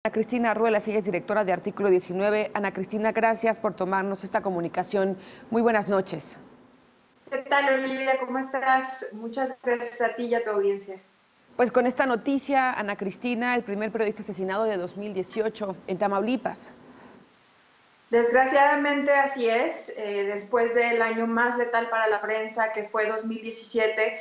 Ana Cristina Ruelas, ella es directora de Artículo 19. Ana Cristina, gracias por tomarnos esta comunicación. Muy buenas noches. ¿Qué tal, Olivia? ¿Cómo estás? Muchas gracias a ti y a tu audiencia. Pues con esta noticia, Ana Cristina, el primer periodista asesinado de 2018 en Tamaulipas. Desgraciadamente así es, después del año más letal para la prensa, que fue 2017,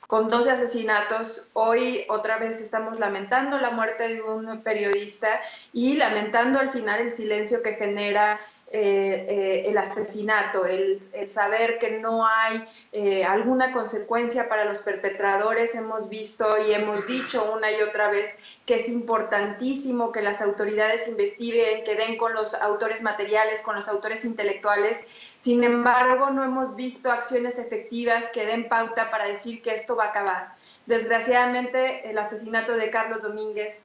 con 12 asesinatos, hoy otra vez estamos lamentando la muerte de un periodista y lamentando al final el silencio que genera el asesinato, el saber que no hay alguna consecuencia para los perpetradores. Hemos visto y hemos dicho una y otra vez que es importantísimo que las autoridades investiguen, que den con los autores materiales, con los autores intelectuales. Sin embargo, no hemos visto acciones efectivas que den pauta para decir que esto va a acabar. Desgraciadamente, el asesinato de Carlos Domínguez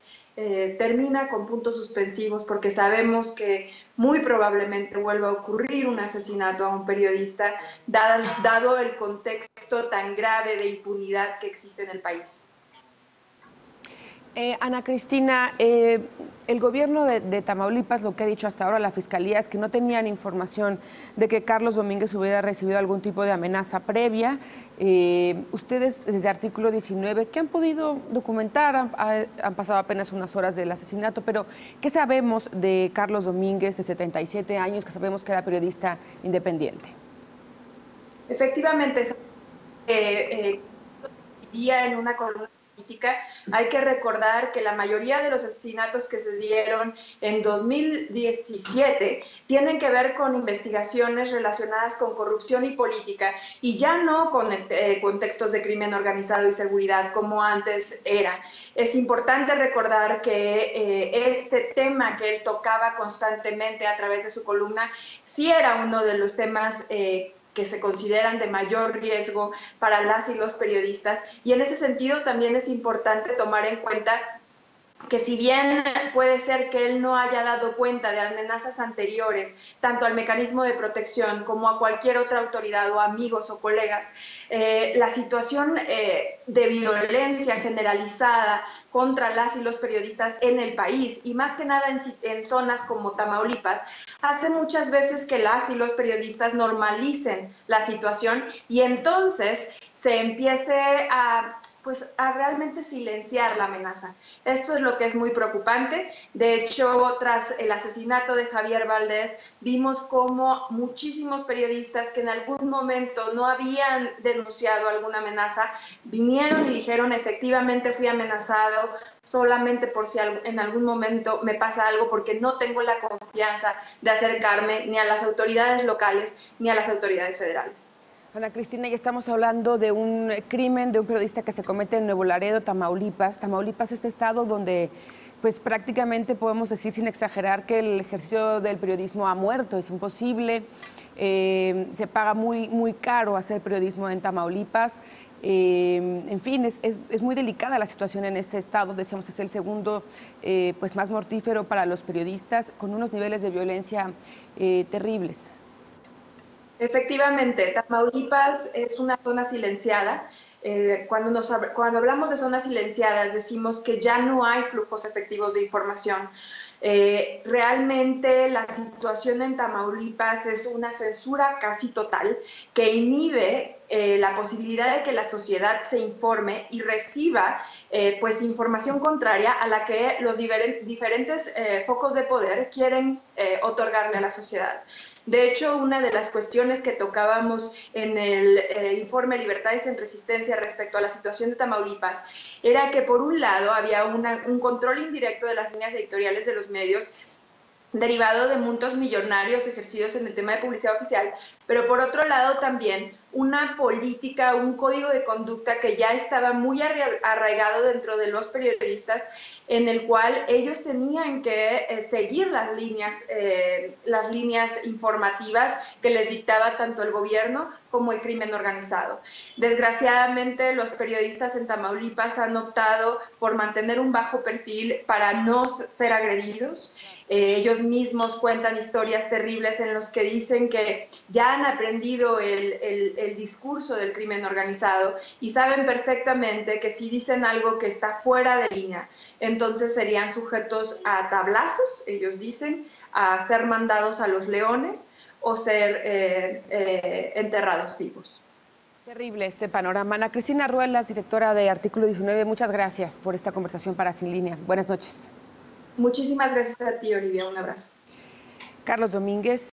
termina con puntos suspensivos porque sabemos que muy probablemente vuelva a ocurrir un asesinato a un periodista, dado el contexto tan grave de impunidad que existe en el país. Ana Cristina, el gobierno de Tamaulipas, lo que ha dicho hasta ahora la Fiscalía es que no tenían información de que Carlos Domínguez hubiera recibido algún tipo de amenaza previa. Ustedes desde Artículo 19, ¿qué han podido documentar? Han pasado apenas unas horas del asesinato, pero ¿qué sabemos de Carlos Domínguez, de 77 años, que sabemos que era periodista independiente? Efectivamente, vivía en una columna política. Hay que recordar que la mayoría de los asesinatos que se dieron en 2017 tienen que ver con investigaciones relacionadas con corrupción y política, y ya no con contextos de crimen organizado y seguridad como antes era. Es importante recordar que este tema que él tocaba constantemente a través de su columna sí era uno de los temas que se consideran de mayor riesgo para las y los periodistas, y en ese sentido también es importante tomar en cuenta que si bien puede ser que él no haya dado cuenta de amenazas anteriores, tanto al mecanismo de protección como a cualquier otra autoridad o amigos o colegas, la situación de violencia generalizada contra las y los periodistas en el país, y más que nada en zonas como Tamaulipas, hace muchas veces que las y los periodistas normalicen la situación y entonces se empiece a realmente silenciar la amenaza. Esto es lo que es muy preocupante. De hecho, tras el asesinato de Javier Valdez, vimos cómo muchísimos periodistas que en algún momento no habían denunciado alguna amenaza, vinieron y dijeron: efectivamente fui amenazado, solamente por si en algún momento me pasa algo, porque no tengo la confianza de acercarme ni a las autoridades locales ni a las autoridades federales. Ana Cristina, ya estamos hablando de un crimen de un periodista que se comete en Nuevo Laredo, Tamaulipas. Tamaulipas es este estado donde pues prácticamente podemos decir sin exagerar que el ejercicio del periodismo ha muerto, es imposible. Se paga muy caro hacer periodismo en Tamaulipas. En fin, es muy delicada la situación en este estado. Decíamos, es el segundo pues más mortífero para los periodistas, con unos niveles de violencia terribles. Efectivamente, Tamaulipas es una zona silenciada. Cuando hablamos de zonas silenciadas, decimos que ya no hay flujos efectivos de información. Realmente la situación en Tamaulipas es una censura casi total que inhibe la posibilidad de que la sociedad se informe y reciba pues información contraria a la que los diferentes focos de poder quieren otorgarle a la sociedad. De hecho, una de las cuestiones que tocábamos en el informe Libertades en Resistencia respecto a la situación de Tamaulipas era que, por un lado, había un control indirecto de las líneas editoriales de los medios derivado de montos millonarios ejercidos en el tema de publicidad oficial, pero por otro lado también una política, un código de conducta que ya estaba muy arraigado dentro de los periodistas, en el cual ellos tenían que seguir las líneas informativas que les dictaba tanto el gobierno como el crimen organizado. Desgraciadamente, los periodistas en Tamaulipas han optado por mantener un bajo perfil para no ser agredidos. Ellos mismos cuentan historias terribles en los que dicen que ya han aprendido el discurso del crimen organizado y saben perfectamente que si dicen algo que está fuera de línea, entonces serían sujetos a tablazos, ellos dicen, a ser mandados a los leones o ser enterrados vivos. Terrible este panorama. Ana Cristina Ruelas, directora de Artículo 19, muchas gracias por esta conversación para Sin Línea. Buenas noches. Muchísimas gracias a ti, Olivia. Un abrazo. Carlos Domínguez.